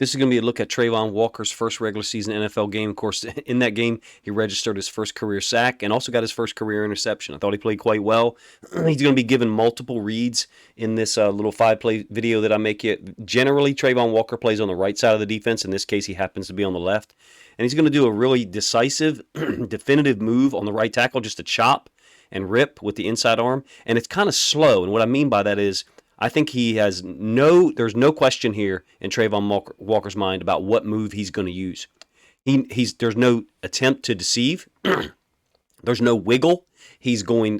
This is going to be a look at Travon Walker's first regular season NFL game. Of course, in that game, he registered his first career sack and also got his first career interception. I thought he played quite well. He's going to be given multiple reads in this little 5-play video that I make it. Generally, Travon Walker plays on the right side of the defense. In this case, he happens to be on the left. And he's going to do a really decisive, definitive move on the right tackle, just to chop and rip with the inside arm. And it's kind of slow. And what I mean by that is, I think there's no question here in Travon Walker's mind about what move he's going to use. There's no attempt to deceive. There's no wiggle. He's going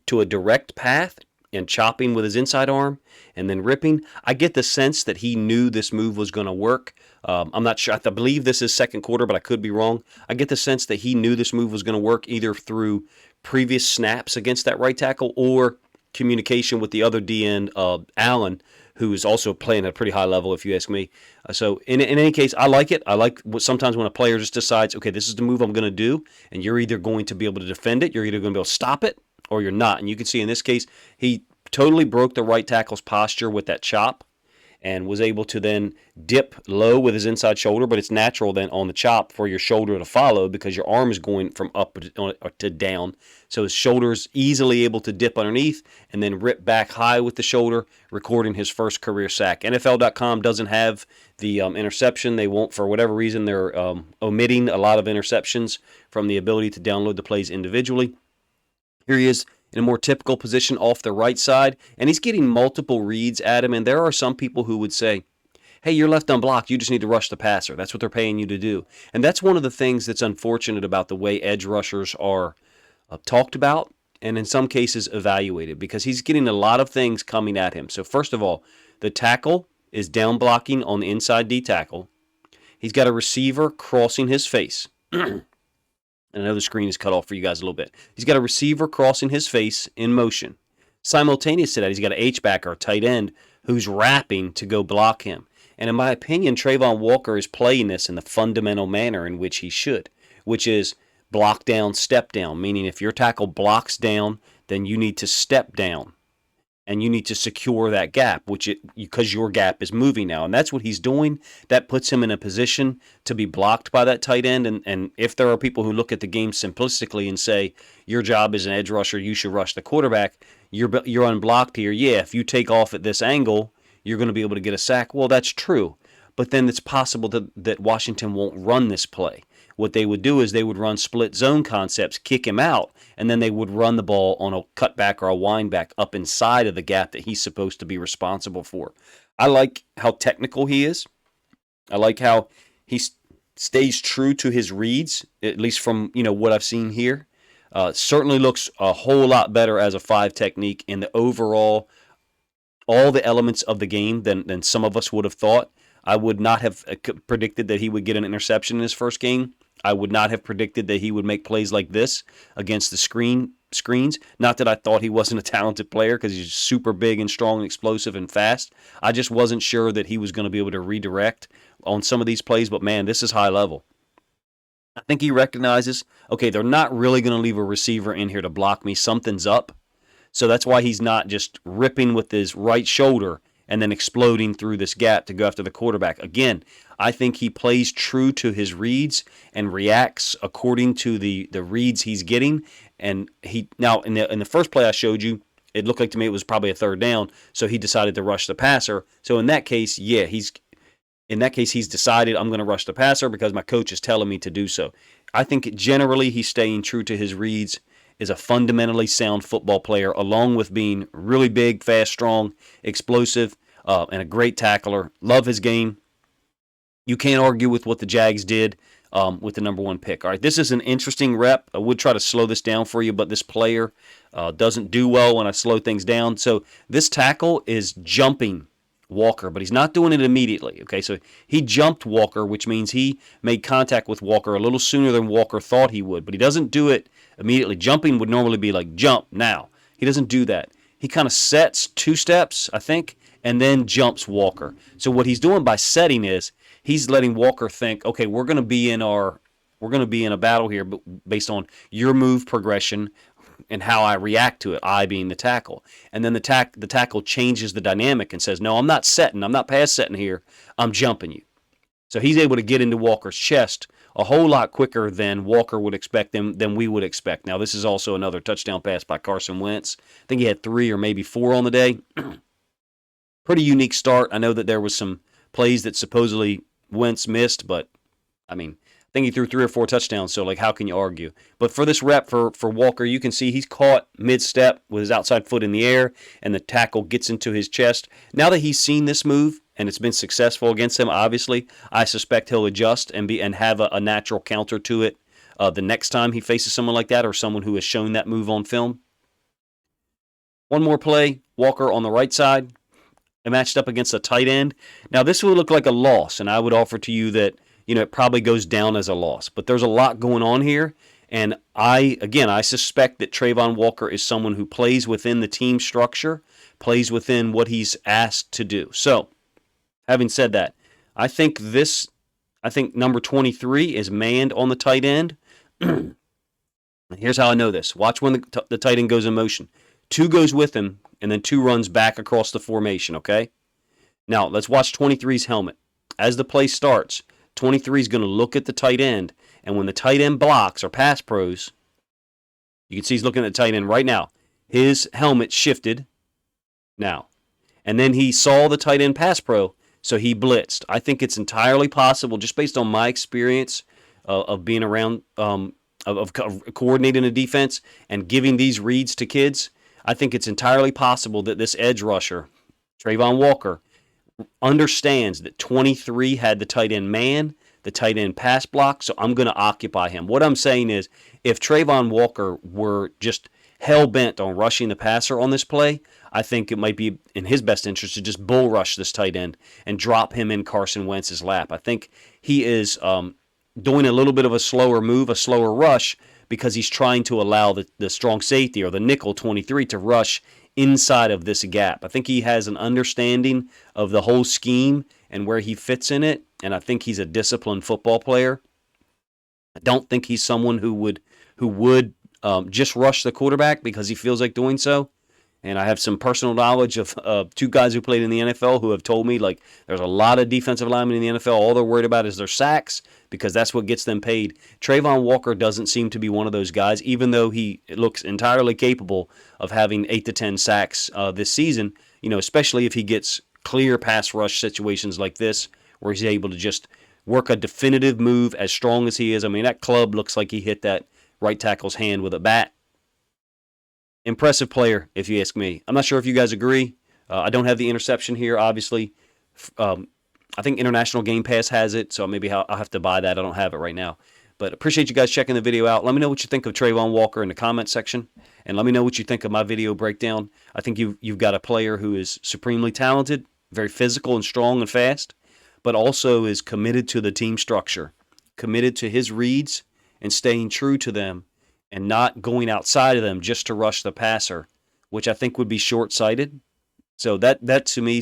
to a direct path and chopping with his inside arm and then ripping. I get the sense that he knew this move was going to work. I'm not sure. I believe this is second quarter, but I could be wrong. I get the sense that he knew this move was going to work either through previous snaps against that right tackle or communication with the other DN, Allen, who is also playing at a pretty high level, if you ask me. So in any case, I like it. I like sometimes when a player just decides, okay, this is the move I'm going to do, and you're either going to be able to defend it, you're either going to be able to stop it, or you're not. And you can see in this case, he totally broke the right tackle's posture with that chop and was able to then dip low with his inside shoulder, but it's natural then on the chop for your shoulder to follow because your arm is going from up to down. So his shoulder is easily able to dip underneath and then rip back high with the shoulder, recording his first career sack. NFL.com doesn't have the interception. They won't, for whatever reason, they're omitting a lot of interceptions from the ability to download the plays individually. Here he is in a more typical position off the right side, and he's getting multiple reads at him, and there are some people who would say, hey, you're left unblocked, you just need to rush the passer. That's what they're paying you to do. And that's one of the things that's unfortunate about the way edge rushers are talked about and in some cases evaluated, because he's getting a lot of things coming at him. So first of all, the tackle is down blocking on the inside D tackle. He's got a receiver crossing his face. And I know the screen is cut off for you guys a little bit. He's got a receiver crossing his face in motion. Simultaneous to that, he's got an H-backer, a tight end, who's wrapping to go block him. And in my opinion, Travon Walker is playing this in the fundamental manner in which he should, which is block down, step down, meaning if your tackle blocks down, then you need to step down. And you need to secure that gap, because your gap is moving now. And that's what he's doing. That puts him in a position to be blocked by that tight end. And if there are people who look at the game simplistically and say, your job as an edge rusher, you should rush the quarterback, you're unblocked here. Yeah, if you take off at this angle, you're going to be able to get a sack. Well, that's true. But then it's possible that Washington won't run this play. What they would do is they would run split zone concepts, kick him out, and then they would run the ball on a cutback or a windback up inside of the gap that he's supposed to be responsible for. I like how technical he is. I like how he stays true to his reads, at least from what I've seen here. Certainly looks a whole lot better as a 5 technique in the overall, all the elements of the game than some of us would have thought. I would not have predicted that he would get an interception in his first game. I would not have predicted that he would make plays like this against the screens. Not that I thought he wasn't a talented player, because he's super big and strong and explosive and fast. I just wasn't sure that he was going to be able to redirect on some of these plays. But, man, this is high level. I think he recognizes, okay, they're not really going to leave a receiver in here to block me. Something's up. So that's why he's not just ripping with his right shoulder and then exploding through this gap to go after the quarterback. Again, I think he plays true to his reads and reacts according to the reads he's getting. And now in the first play I showed you, it looked like to me it was probably a third down, so he decided to rush the passer. So in that case, yeah, he's decided, I'm going to rush the passer because my coach is telling me to do so. I think generally he's staying true to his reads, is a fundamentally sound football player, along with being really big, fast, strong, explosive, and a great tackler. Love his game. You can't argue with what the Jags did with the number 1 pick. All right, this is an interesting rep. I would try to slow this down for you, but this player doesn't do well when I slow things down. So this tackle is jumping Walker, but he's not doing it immediately. Okay, so he jumped Walker, which means he made contact with Walker a little sooner than Walker thought he would, but he doesn't do it immediately. Jumping would normally be like jump now. He doesn't do that. He kind of sets 2 steps, I think, and then jumps Walker. So what he's doing by setting is he's letting Walker think, okay, we're going to be in a battle here based on your move progression and how I react to it, I being the tackle. And then the tackle changes the dynamic and says, no, I'm not pass setting here, I'm jumping you. So he's able to get into Walker's chest a whole lot quicker than Walker would expect than we would expect. Now, this is also another touchdown pass by Carson Wentz. I think he had 3 or maybe 4 on the day. Pretty unique start. I know that there was some plays that supposedly Wentz missed, but I mean, I think he threw 3 or 4 touchdowns, so like how can you argue? But for this rep for Walker, you can see he's caught mid-step with his outside foot in the air, and the tackle gets into his chest. Now that he's seen this move, and it's been successful against him, obviously, I suspect he'll adjust and have a natural counter to it the next time he faces someone like that or someone who has shown that move on film. One more play, Walker on the right side, matched up against a tight end. Now, this would look like a loss, and I would offer to you that it probably goes down as a loss. But there's a lot going on here, and I suspect that Travon Walker is someone who plays within the team structure, plays within what he's asked to do. So, having said that, I think number 23 is manned on the tight end. Here's how I know this. Watch when the tight end goes in motion. 2 goes with him, and then 2 runs back across the formation, okay? Now, let's watch 23's helmet. As the play starts, 23 is going to look at the tight end, and when the tight end blocks or pass pros, you can see he's looking at the tight end right now. His helmet shifted now. And then he saw the tight end pass pro, so he blitzed. I think it's entirely possible, just based on my experience of being around, of coordinating a defense and giving these reads to kids, I think it's entirely possible that this edge rusher, Travon Walker, understands that 23 had the tight end man, the tight end pass block, so I'm going to occupy him. What I'm saying is, if Travon Walker were just hell-bent on rushing the passer on this play, I think it might be in his best interest to just bull rush this tight end and drop him in Carson Wentz's lap. I think he is doing a little bit of a slower move, a slower rush, because he's trying to allow the strong safety or the nickel 23 to rush inside of this gap. I think he has an understanding of the whole scheme and where he fits in it, and I think he's a disciplined football player. I don't think he's someone who would just rush the quarterback because he feels like doing so. And I have some personal knowledge of 2 guys who played in the NFL who have told me, like, there's a lot of defensive linemen in the NFL. All they're worried about is their sacks because that's what gets them paid. Travon Walker doesn't seem to be one of those guys, even though he looks entirely capable of having 8 to 10 sacks this season, especially if he gets clear pass rush situations like this where he's able to just work a definitive move as strong as he is. I mean, that club looks like he hit that right tackle's hand with a bat. Impressive player, if you ask me. I'm not sure if you guys agree. I don't have the interception here, obviously. I think International Game Pass has it, so maybe I'll have to buy that. I don't have it right now. But appreciate you guys checking the video out. Let me know what you think of Travon Walker in the comment section, and let me know what you think of my video breakdown. I think you've got a player who is supremely talented, very physical and strong and fast, but also is committed to the team structure, committed to his reads and staying true to them, and not going outside of them just to rush the passer, which I think would be short-sighted. So that to me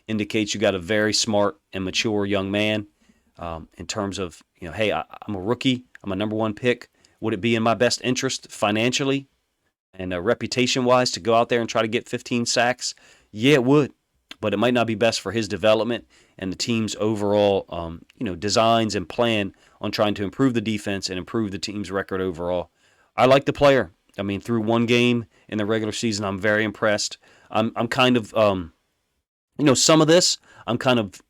indicates you got a very smart and mature young man in terms of, hey, I'm a rookie. I'm a number 1 pick. Would it be in my best interest financially and reputation-wise to go out there and try to get 15 sacks? Yeah, it would. But it might not be best for his development and the team's overall, designs and plan on trying to improve the defense and improve the team's record overall. I like the player. I mean, through 1 game in the regular season, I'm very impressed. I'm kind of, some of this, I'm kind of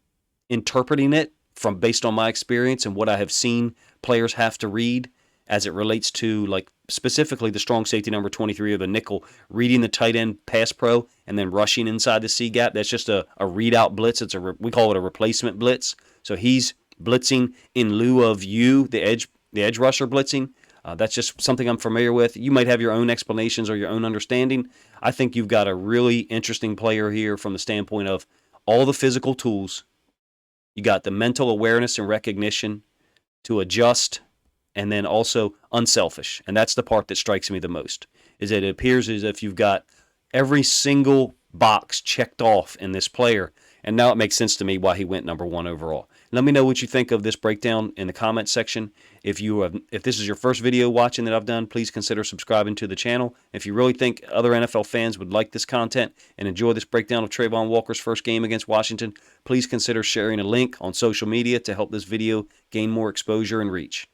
interpreting it based on my experience and what I have seen players have to read as it relates to, like, specifically the strong safety number 23 or the nickel, reading the tight end pass pro and then rushing inside the C gap. That's just a readout blitz. We call it a replacement blitz. So he's blitzing in lieu of the edge rusher blitzing. That's just something I'm familiar with. You might have your own explanations or your own understanding. I think you've got a really interesting player here from the standpoint of all the physical tools. You got the mental awareness and recognition to adjust, and then also unselfish. And that's the part that strikes me the most, is that it appears as if you've got every single box checked off in this player. And now it makes sense to me why he went number 1 overall. Let me know what you think of this breakdown in the comments section. If this is your first video watching that I've done, please consider subscribing to the channel. If you really think other NFL fans would like this content and enjoy this breakdown of Travon Walker's first game against Washington, please consider sharing a link on social media to help this video gain more exposure and reach.